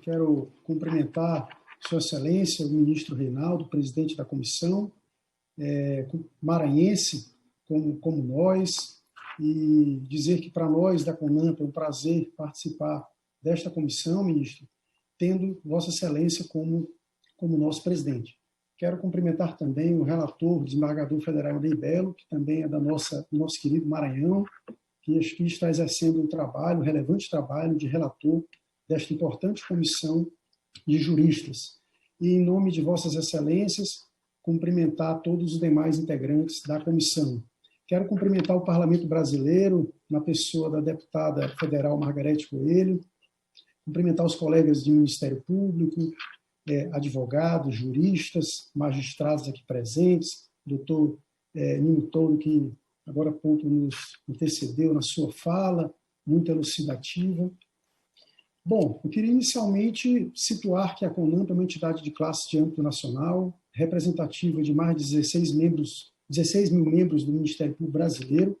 Quero cumprimentar Sua Excelência, o ministro Reinaldo, presidente da comissão, maranhense como nós, e dizer que para nós da CONAMP é um prazer participar desta comissão, ministro, tendo Vossa Excelência como nosso presidente. Quero cumprimentar também o relator, o desembargador federal Ney Belo, que também é do nosso querido Maranhão, que está exercendo um relevante trabalho de relator desta importante comissão de juristas. E, em nome de Vossas Excelências, cumprimentar todos os demais integrantes da comissão. Quero cumprimentar o Parlamento Brasileiro, na pessoa da deputada federal Margarete Coelho, cumprimentar os colegas do Ministério Público, advogados, juristas, magistrados aqui presentes, doutor Nino Touro, que agora há pouco nos antecedeu na sua fala, muito elucidativa. Bom, eu queria inicialmente situar que a CONAMP é uma entidade de classe de âmbito nacional, representativa de mais de 16 mil membros do Ministério Público Brasileiro,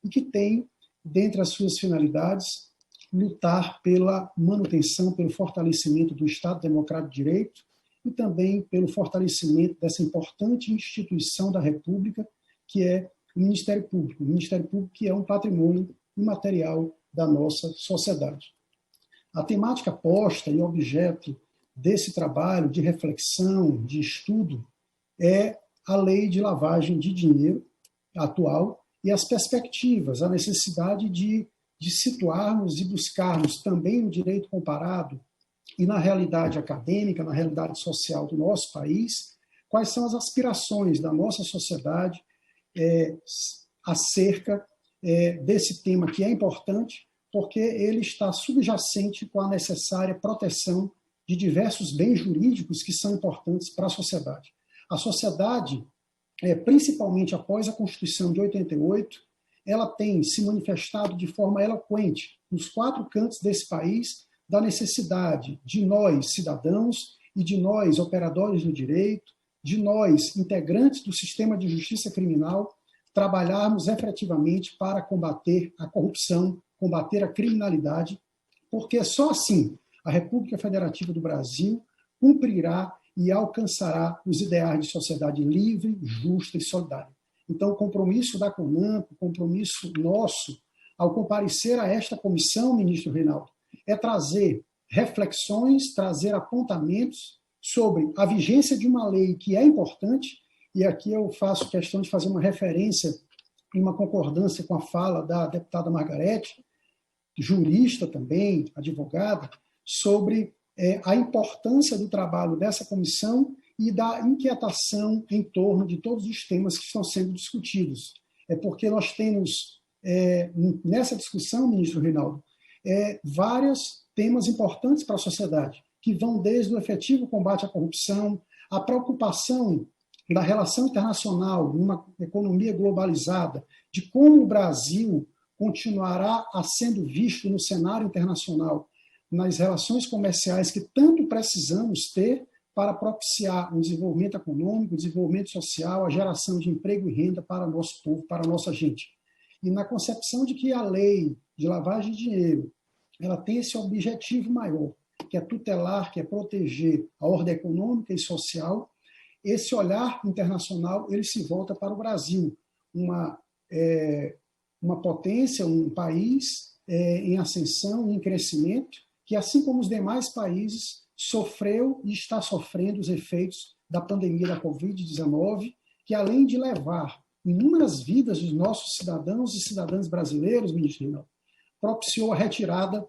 e que tem, dentre as suas finalidades, lutar pela manutenção, pelo fortalecimento do Estado Democrático de Direito e também pelo fortalecimento dessa importante instituição da República, que é o Ministério Público. O Ministério Público que é um patrimônio imaterial da nossa sociedade. A temática posta e objeto desse trabalho de reflexão, de estudo, é a lei de lavagem de dinheiro atual e as perspectivas, a necessidade de situarmos e buscarmos também no direito comparado e na realidade acadêmica, na realidade social do nosso país, quais são as aspirações da nossa sociedade acerca desse tema que é importante, porque ele está subjacente com a necessária proteção de diversos bens jurídicos que são importantes para a sociedade. A sociedade, principalmente após a Constituição de 88, ela tem se manifestado de forma eloquente, nos 4 cantos desse país, da necessidade de nós, cidadãos, e de nós, operadores do direito, de nós, integrantes do sistema de justiça criminal, trabalharmos efetivamente para combater a corrupção, combater a criminalidade, porque só assim a República Federativa do Brasil cumprirá e alcançará os ideais de sociedade livre, justa e solidária. Então, o compromisso da CONAMP, o compromisso nosso, ao comparecer a esta comissão, ministro Reinaldo, é trazer reflexões, trazer apontamentos sobre a vigência de uma lei que é importante, e aqui eu faço questão de fazer uma referência em uma concordância com a fala da deputada Margarete, jurista também, advogada, sobre a importância do trabalho dessa comissão e da inquietação em torno de todos os temas que estão sendo discutidos. É porque nós temos, nessa discussão, ministro Reinaldo, vários temas importantes para a sociedade, que vão desde o efetivo combate à corrupção, a preocupação da relação internacional, numa economia globalizada, de como o Brasil continuará sendo visto no cenário internacional, nas relações comerciais que tanto precisamos ter para propiciar um desenvolvimento econômico, desenvolvimento social, a geração de emprego e renda para o nosso povo, para a nossa gente. E na concepção de que a lei de lavagem de dinheiro ela tem esse objetivo maior, que é tutelar, que é proteger a ordem econômica e social, esse olhar internacional ele se volta para o Brasil, uma potência, um país em ascensão, em crescimento, que, assim como os demais países, sofreu e está sofrendo os efeitos da pandemia da Covid-19, que, além de levar inúmeras vidas dos nossos cidadãos e cidadãs brasileiros, ministro Reinaldo, propiciou a retirada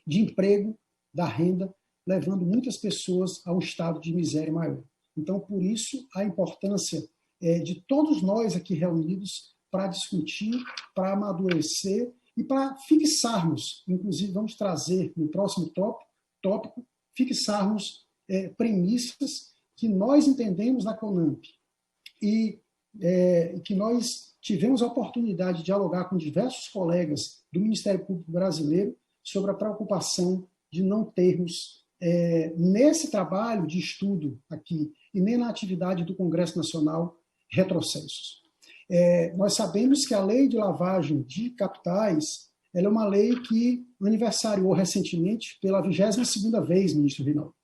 de emprego, da renda, levando muitas pessoas a um estado de miséria maior. Então, por isso, a importância de todos nós aqui reunidos para discutir, para amadurecer e para fixarmos, inclusive vamos trazer no próximo tópico, fixarmos premissas que nós entendemos na CONAMP e que nós tivemos a oportunidade de dialogar com diversos colegas do Ministério Público Brasileiro sobre a preocupação de não termos, nesse trabalho de estudo aqui e nem na atividade do Congresso Nacional, retrocessos. Nós sabemos que a lei de lavagem de capitais ela é uma lei que aniversariou recentemente pela 22ª vez, ministro Reinaldo.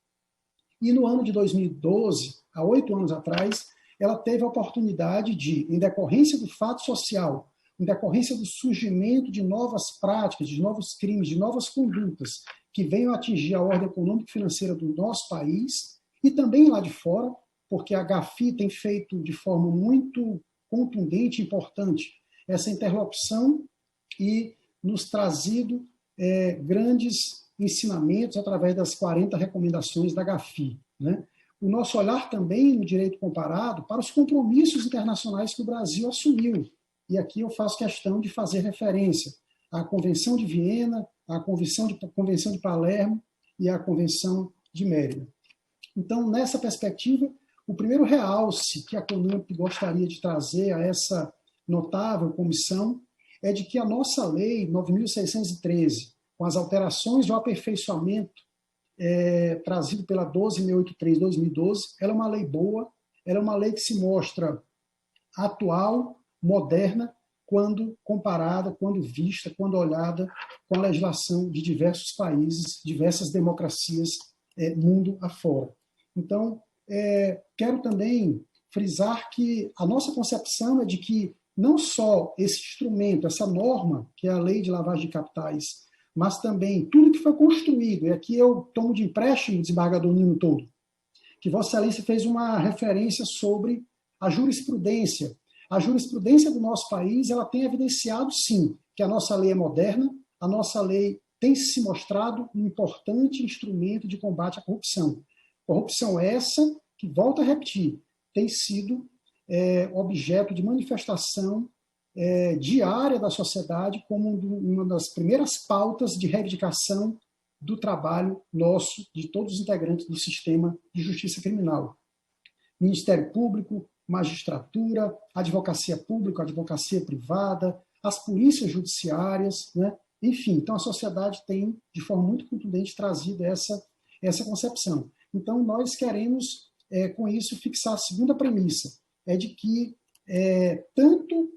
E no ano de 2012, há 8 anos atrás, ela teve a oportunidade de, em decorrência do fato social, em decorrência do surgimento de novas práticas, de novos crimes, de novas condutas que venham atingir a ordem econômica e financeira do nosso país e também lá de fora, porque a GAFI tem feito de forma muito contundente e importante essa interlocução e nos trazido grandes ensinamentos através das 40 recomendações da GAFI, né? O nosso olhar também no direito comparado para os compromissos internacionais que o Brasil assumiu. E aqui eu faço questão de fazer referência à Convenção de Viena, à Convenção de Palermo e à Convenção de Mérida. Então, nessa perspectiva, o primeiro realce que a CONAMP gostaria de trazer a essa notável comissão é de que a nossa lei 9.613, com as alterações de aperfeiçoamento trazido pela 12.683/2012, ela é uma lei boa, ela é uma lei que se mostra atual, moderna, quando comparada, quando vista, quando olhada com a legislação de diversos países, diversas democracias mundo afora. Então, quero também frisar que a nossa concepção é de que não só esse instrumento, essa norma, que é a Lei de Lavagem de Capitais, mas também tudo que foi construído, e aqui eu tomo de empréstimo o desembargador Nino Todo, que Vossa Excelência fez uma referência sobre a jurisprudência. A jurisprudência do nosso país, ela tem evidenciado, sim, que a nossa lei é moderna, a nossa lei tem se mostrado um importante instrumento de combate à corrupção. Corrupção essa que, volto a repetir, tem sido objeto de manifestação diária da sociedade como uma das primeiras pautas de reivindicação do trabalho nosso, de todos os integrantes do sistema de justiça criminal. Ministério Público, magistratura, advocacia pública, advocacia privada, as polícias judiciárias, né? Enfim, então a sociedade tem, de forma muito contundente, trazido essa concepção. Então, nós queremos, com isso, fixar a segunda premissa, é de que tanto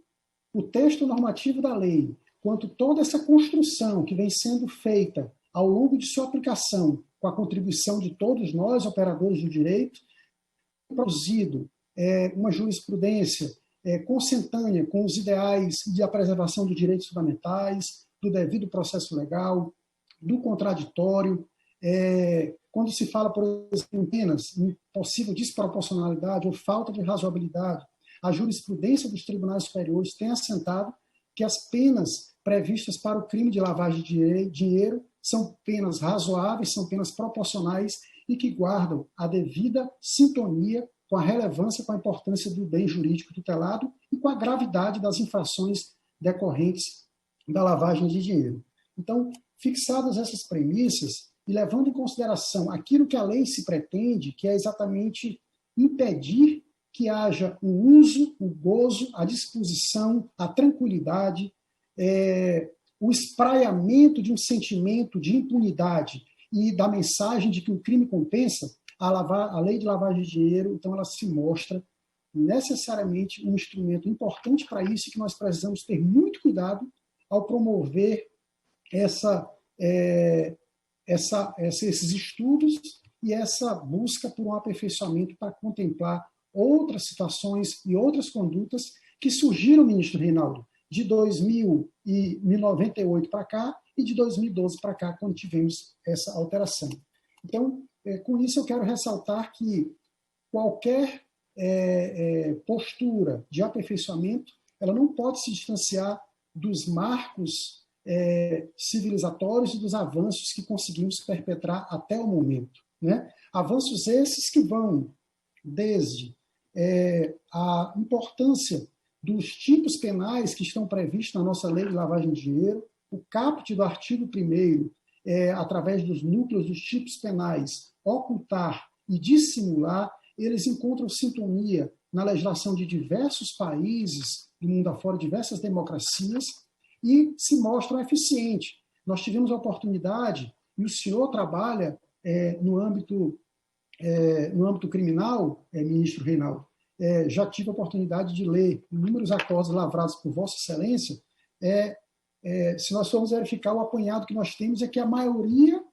o texto normativo da lei, quanto toda essa construção que vem sendo feita ao longo de sua aplicação, com a contribuição de todos nós, operadores do direito, produzido uma jurisprudência consentânea com os ideais da preservação dos direitos fundamentais, do devido processo legal, do contraditório. Quando se fala, por exemplo, em penas, em possível desproporcionalidade ou falta de razoabilidade, a jurisprudência dos tribunais superiores tem assentado que as penas previstas para o crime de lavagem de dinheiro são penas razoáveis, são penas proporcionais e que guardam a devida sintonia com a relevância, com a importância do bem jurídico tutelado e com a gravidade das infrações decorrentes da lavagem de dinheiro. Então, fixadas essas premissas e levando em consideração aquilo que a lei se pretende, que é exatamente impedir que haja o uso, o gozo, a disposição, a tranquilidade, o espraiamento de um sentimento de impunidade e da mensagem de que o crime compensa, a lei de lavagem de dinheiro, então ela se mostra necessariamente um instrumento importante para isso e que nós precisamos ter muito cuidado ao promover esses estudos e essa busca por um aperfeiçoamento para contemplar outras situações e outras condutas que surgiram, ministro Reinaldo, de 1998 para cá e de 2012 para cá, quando tivemos essa alteração. Então, com isso eu quero ressaltar que qualquer postura de aperfeiçoamento, ela não pode se distanciar dos marcos civilizatórios e dos avanços que conseguimos perpetrar até o momento, né? Avanços esses que vão desde a importância dos tipos penais que estão previstos na nossa lei de lavagem de dinheiro, o caput do artigo 1º, através dos núcleos dos tipos penais, ocultar e dissimular, eles encontram sintonia na legislação de diversos países do mundo afora, diversas democracias, e se mostram eficientes. Nós tivemos a oportunidade, e o senhor trabalha no âmbito criminal, ministro Reinaldo, já tive a oportunidade de ler inúmeros acordos lavrados por Vossa Excelência, se nós formos verificar, o apanhado que nós temos é que a maioria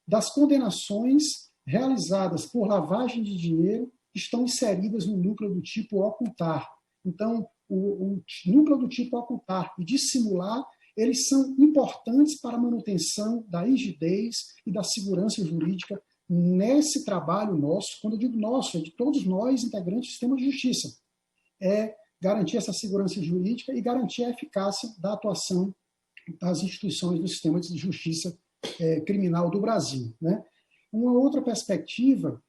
das condenações realizadas por lavagem de dinheiro estão inseridas no núcleo do tipo ocultar. Então, o núcleo do tipo ocultar e dissimular, eles são importantes para a manutenção da rigidez e da segurança jurídica nesse trabalho nosso. Quando eu digo nosso, é de todos nós, integrantes do sistema de justiça. É garantir essa segurança jurídica e garantir a eficácia da atuação das instituições do sistema de justiça criminal do Brasil, né? Uma outra perspectiva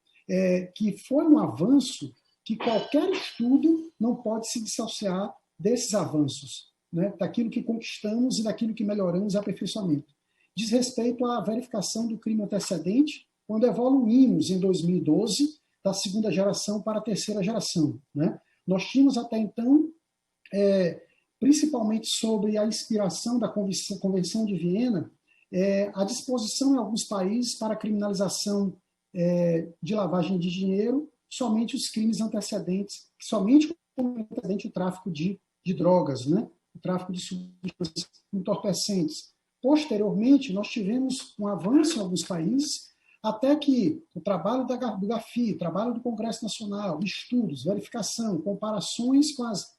que foi um avanço que qualquer estudo não pode se dissociar desses avanços, né? Daquilo que conquistamos e daquilo que melhoramos e aperfeiçoamento. Diz respeito à verificação do crime antecedente, quando evoluímos em 2012 da segunda geração para a terceira geração, né? Nós tínhamos até então, principalmente sobre a inspiração da Convenção de Viena, a disposição em alguns países para a criminalização de lavagem de dinheiro, somente os crimes antecedentes, somente como antecedente o tráfico de drogas, né? O tráfico de substâncias entorpecentes. Posteriormente, nós tivemos um avanço em alguns países, até que o trabalho do GAFI, o trabalho do Congresso Nacional, estudos, verificação, comparações com as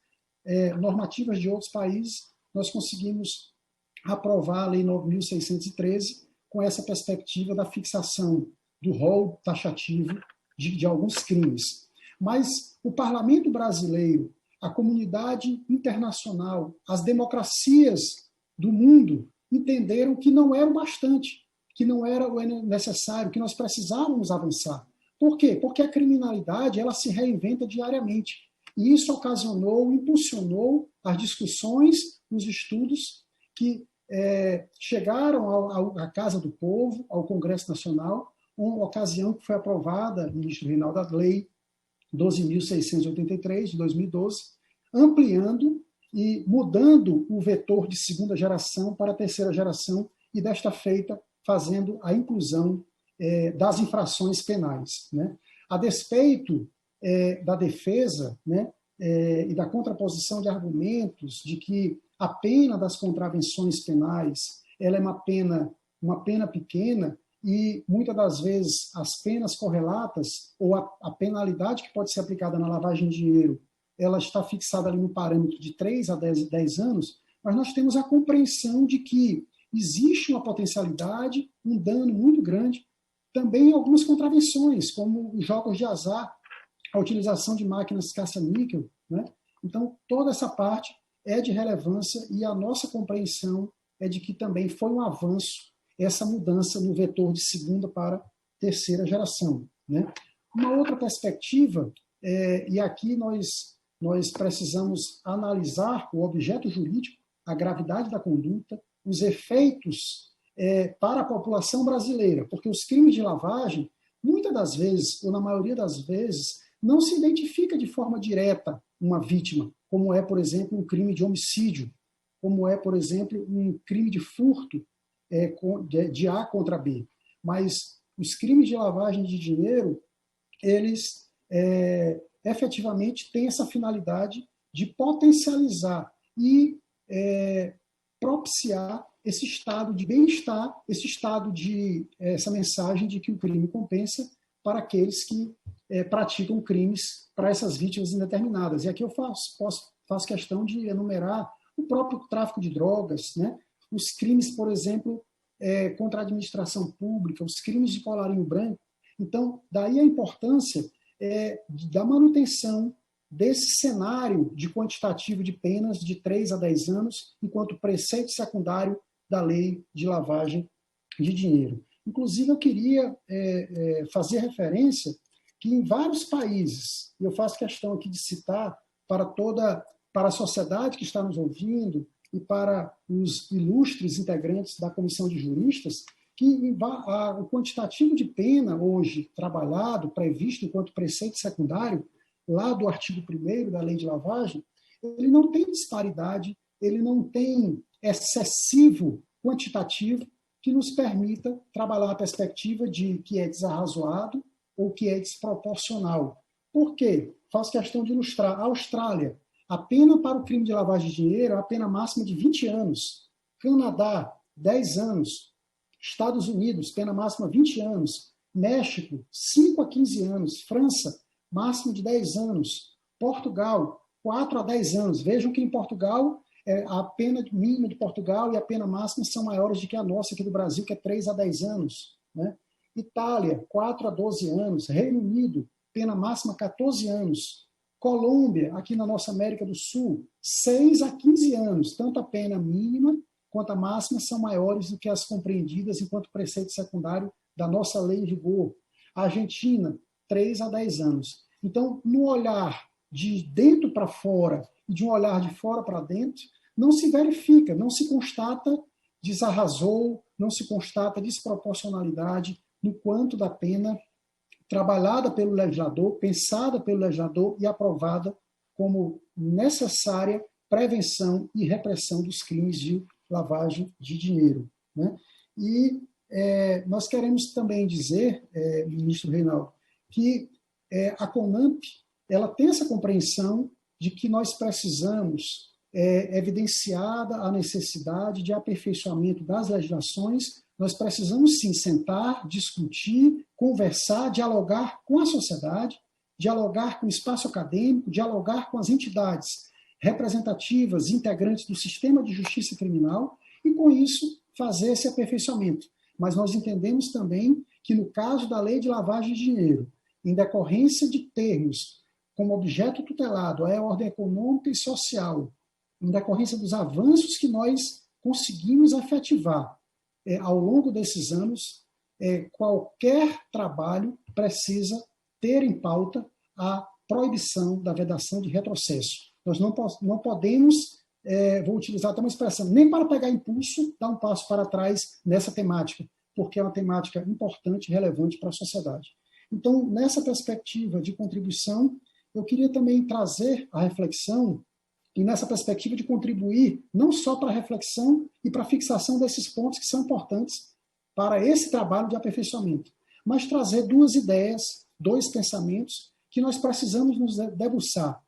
normativas de outros países, nós conseguimos aprovar a Lei 9.613 com essa perspectiva da fixação do rol taxativo de alguns crimes. Mas o parlamento brasileiro, a comunidade internacional, as democracias do mundo entenderam que não era o bastante, que não era o necessário, que nós precisávamos avançar. Por quê? Porque a criminalidade ela se reinventa diariamente. E isso ocasionou, impulsionou as discussões, os estudos que chegaram à Casa do Povo, ao Congresso Nacional, uma ocasião que foi aprovada, ministro Reinaldo, a Lei 12.683, de 2012, ampliando e mudando o vetor de segunda geração para a terceira geração e, desta feita, fazendo a inclusão das infrações penais, né? A despeito da defesa, né, e da contraposição de argumentos de que a pena das contravenções penais ela é uma pena pequena e, muitas das vezes, as penas correlatas ou a penalidade que pode ser aplicada na lavagem de dinheiro, ela está fixada ali no parâmetro de 3 a 10 anos, mas nós temos a compreensão de que existe uma potencialidade, um dano muito grande, também em algumas contravenções, como os jogos de azar, a utilização de máquinas caça-níquel, né? Então, toda essa parte é de relevância e a nossa compreensão é de que também foi um avanço essa mudança no vetor de segunda para terceira geração, né? Uma outra perspectiva, e aqui nós precisamos analisar o objeto jurídico, a gravidade da conduta, os efeitos para a população brasileira, porque os crimes de lavagem, muitas das vezes, ou na maioria das vezes, não se identifica de forma direta uma vítima, como é, por exemplo, um crime de homicídio, como é, por exemplo, um crime de furto de A contra B. Mas os crimes de lavagem de dinheiro, eles efetivamente têm essa finalidade de potencializar e propiciar esse estado de bem-estar, essa mensagem de que o crime compensa para aqueles que praticam crimes para essas vítimas indeterminadas. E aqui eu faço questão de enumerar o próprio tráfico de drogas, né? Os crimes, por exemplo, contra a administração pública, os crimes de colarinho branco. Então, daí a importância da manutenção desse cenário de quantitativo de penas de 3 a 10 anos, enquanto preceito secundário da lei de lavagem de dinheiro. Inclusive, eu queria fazer referência que em vários países, e eu faço questão aqui de citar para a sociedade que está nos ouvindo e para os ilustres integrantes da Comissão de Juristas, que o quantitativo de pena hoje trabalhado, previsto enquanto preceito secundário, lá do artigo 1º da lei de lavagem, ele não tem disparidade, ele não tem excessivo quantitativo que nos permita trabalhar a perspectiva de que é desarrazoado ou que é desproporcional. Por quê? Faço questão de ilustrar. A Austrália, a pena para o crime de lavagem de dinheiro é a pena máxima de 20 anos. Canadá, 10 anos. Estados Unidos, pena máxima 20 anos. México, 5 a 15 anos. França, máximo de 10 anos. Portugal, 4 a 10 anos. Vejam que em Portugal, a pena mínima de Portugal e a pena máxima são maiores do que a nossa aqui do Brasil, que é 3 a 10 anos. Né? Itália, 4 a 12 anos. Reino Unido, pena máxima 14 anos. Colômbia, aqui na nossa América do Sul, 6 a 15 anos. Tanto a pena mínima quanto a máxima são maiores do que as compreendidas enquanto preceito secundário da nossa lei em vigor. A Argentina, 3 a 10 anos. Então, no olhar de dentro para fora e de um olhar de fora para dentro, não se verifica, não se constata desarrasou, não se constata desproporcionalidade no quanto da pena trabalhada pelo legislador, pensada pelo legislador e aprovada como necessária prevenção e repressão dos crimes de lavagem de dinheiro. Né? E nós queremos também dizer, ministro Reinaldo, que a CONAMP ela tem essa compreensão de que nós precisamos, evidenciada a necessidade de aperfeiçoamento das legislações, nós precisamos sim sentar, discutir, conversar, dialogar com a sociedade, dialogar com o espaço acadêmico, dialogar com as entidades representativas, integrantes do sistema de justiça criminal e, com isso, fazer esse aperfeiçoamento. Mas nós entendemos também que, no caso da lei de lavagem de dinheiro, em decorrência de termos como objeto tutelado a ordem econômica e social, em decorrência dos avanços que nós conseguimos efetivar ao longo desses anos, qualquer trabalho precisa ter em pauta a proibição da vedação de retrocesso. Nós não podemos, vou utilizar até uma expressão, nem para pegar impulso, dar um passo para trás nessa temática, porque é uma temática importante e relevante para a sociedade. Então, nessa perspectiva de contribuição, eu queria também trazer a reflexão e nessa perspectiva de contribuir não só para a reflexão e para a fixação desses pontos que são importantes para esse trabalho de aperfeiçoamento, mas trazer duas ideias, dois pensamentos que nós precisamos nos debruçar.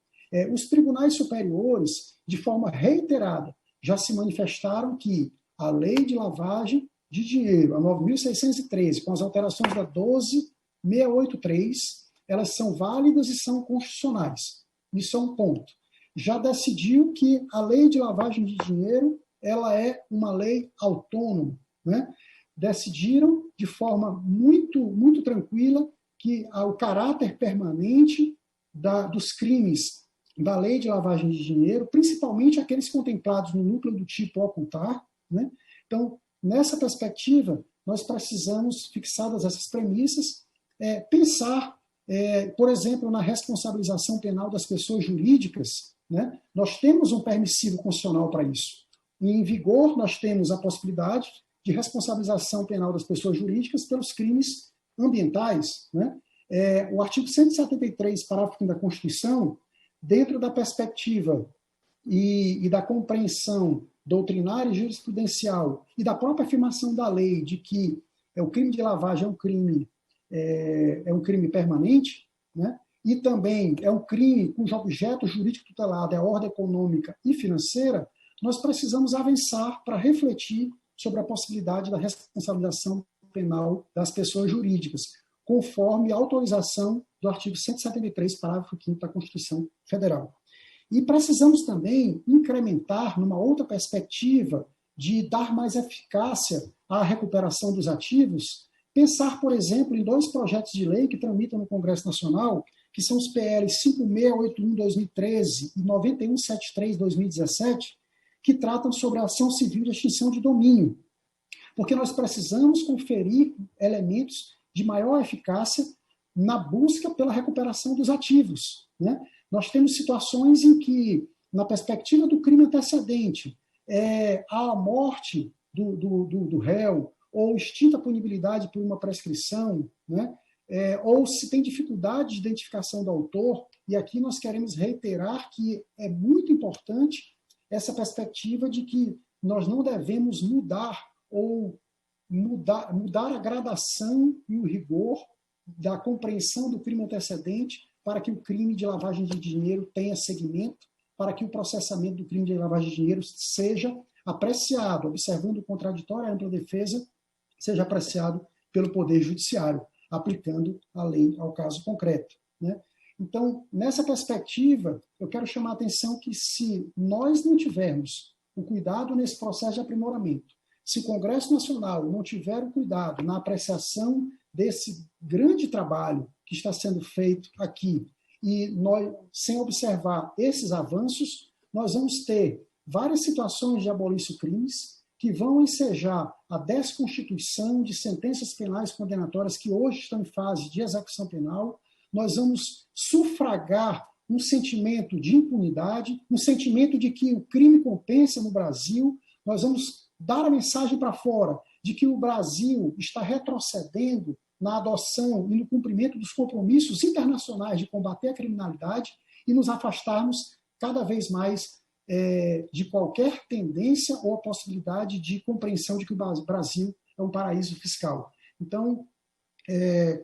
Os tribunais superiores, de forma reiterada, já se manifestaram que a lei de lavagem de dinheiro, a 9.613, com as alterações da 12.683, elas são válidas e são constitucionais. Isso é um ponto. Já decidiu que a lei de lavagem de dinheiro ela é uma lei autônoma. Né? Decidiram de forma muito tranquila que o caráter permanente dos crimes da lei de lavagem de dinheiro, principalmente aqueles contemplados no núcleo do tipo ocultar. Né? Então, nessa perspectiva, nós precisamos, fixadas essas premissas, pensar, por exemplo, na responsabilização penal das pessoas jurídicas. Né? Nós temos um permissivo constitucional para isso. E, em vigor, nós temos a possibilidade de responsabilização penal das pessoas jurídicas pelos crimes ambientais. Né? O artigo 173, parágrafo 5 da Constituição, dentro da perspectiva e da compreensão doutrinária e jurisprudencial e da própria afirmação da lei de que o crime de lavagem é um crime permanente, né? E também é um crime cujo objeto jurídico tutelado é a ordem econômica e financeira, nós precisamos avançar para refletir sobre a possibilidade da responsabilização penal das pessoas jurídicas, conforme a autorização do artigo 173, parágrafo 5º da Constituição Federal. E precisamos também incrementar, numa outra perspectiva, de dar mais eficácia à recuperação dos ativos, pensar, por exemplo, em dois projetos de lei que tramitam no Congresso Nacional, que são os PL 5681-2013 e 9173-2017, que tratam sobre a ação civil de extinção de domínio. Porque nós precisamos conferir elementos de maior eficácia na busca pela recuperação dos ativos. Né? Nós temos situações em que, na perspectiva do crime antecedente, há a morte do réu, ou extinta a punibilidade por uma prescrição, né? Ou se tem dificuldade de identificação do autor, e aqui nós queremos reiterar que é muito importante essa perspectiva de que nós não devemos mudar a gradação e o rigor da compreensão do crime antecedente para que o crime de lavagem de dinheiro tenha segmento, para que o processamento do crime de lavagem de dinheiro seja apreciado, observando o contraditório e a ampla defesa, seja apreciado pelo Poder Judiciário, aplicando a lei ao caso concreto, né? Então, nessa perspectiva, eu quero chamar a atenção que se nós não tivermos o cuidado nesse processo de aprimoramento, se o Congresso Nacional não tiver o cuidado na apreciação desse grande trabalho que está sendo feito aqui, e nós, sem observar esses avanços, nós vamos ter várias situações de abolício crimes que vão ensejar a desconstituição de sentenças penais condenatórias que hoje estão em fase de execução penal. Nós vamos sufragar um sentimento de impunidade, um sentimento de que o crime compensa no Brasil. Nós vamos dar a mensagem para fora de que o Brasil está retrocedendo na adoção e no cumprimento dos compromissos internacionais de combater a criminalidade e nos afastarmos cada vez mais de qualquer tendência ou possibilidade de compreensão de que o Brasil é um paraíso fiscal. Então,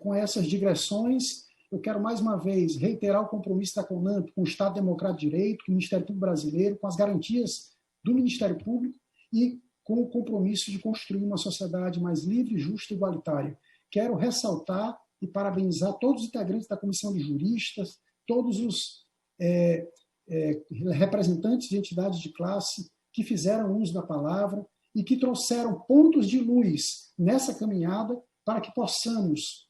com essas digressões, eu quero mais uma vez reiterar o compromisso da CONAMP com o Estado Democrático de Direito, com o Ministério Público Brasileiro, com as garantias do Ministério Público e com o compromisso de construir uma sociedade mais livre, justa e igualitária. Quero ressaltar e parabenizar todos os integrantes da Comissão de Juristas, todos os representantes de entidades de classe que fizeram uso da palavra e que trouxeram pontos de luz nessa caminhada para que possamos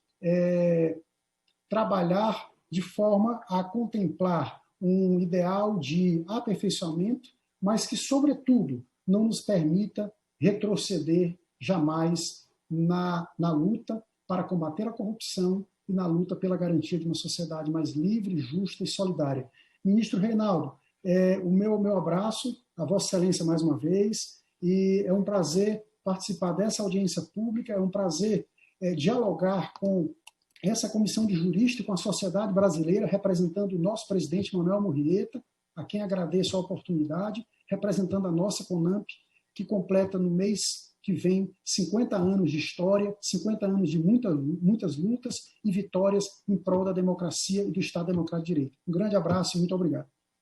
trabalhar de forma a contemplar um ideal de aperfeiçoamento, mas que, sobretudo, não nos permita retroceder jamais na luta para combater a corrupção e na luta pela garantia de uma sociedade mais livre, justa e solidária. Ministro Reinaldo, o meu abraço a Vossa Excelência mais uma vez, e é um prazer participar dessa audiência pública, é um prazer dialogar com essa comissão de juristas e com a sociedade brasileira, representando o nosso presidente Manuel Murrieta, a quem agradeço a oportunidade, representando a nossa CONAMP, que completa no mês que vem 50 anos de história, 50 anos de muitas lutas e vitórias em prol da democracia e do Estado Democrático de Direito. Um grande abraço e muito obrigado.